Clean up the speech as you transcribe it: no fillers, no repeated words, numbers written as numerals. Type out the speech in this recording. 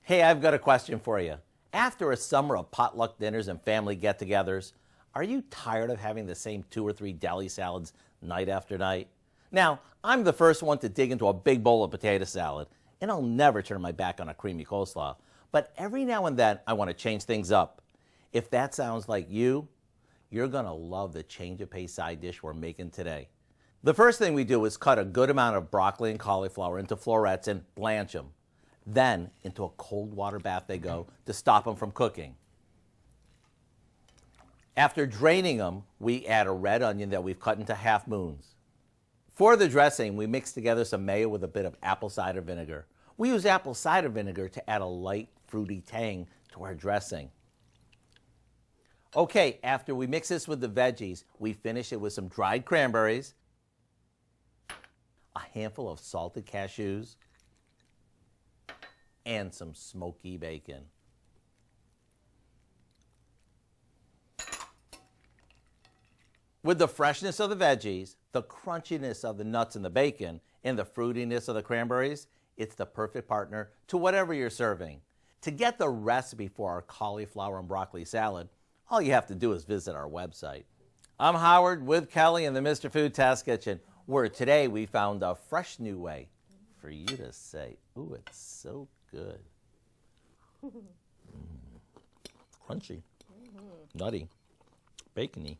Hey, I've got a question for you. After a summer of potluck dinners and family get-togethers, are you tired of having the same 2 or 3 deli salads night after night? Now, I'm the first one to dig into a big bowl of potato salad, and I'll never turn my back on a creamy coleslaw. But every now and then, I want to change things up. If that sounds like you, you're going to love the change of pace side dish we're making today. The first thing we do is cut a good amount of broccoli and cauliflower into florets and blanch them. Then, into a cold water bath they go to stop them from cooking. After draining them, we add a red onion that we've cut into half moons. For the dressing, we mix together some mayo with a bit of apple cider vinegar. We use apple cider vinegar to add a light, fruity tang to our dressing. Okay, after we mix this with the veggies, we finish it with some dried cranberries, a handful of salted cashews, and some smoky bacon. With the freshness of the veggies, the crunchiness of the nuts and the bacon, and the fruitiness of the cranberries, it's the perfect partner to whatever you're serving. To get the recipe for our cauliflower and broccoli salad, all you have to do is visit our website. I'm Howard with Kelly in the Mr. Food Test Kitchen, where today we found a fresh new way for you to say, ooh, it's so good. Crunchy, nutty, bacony.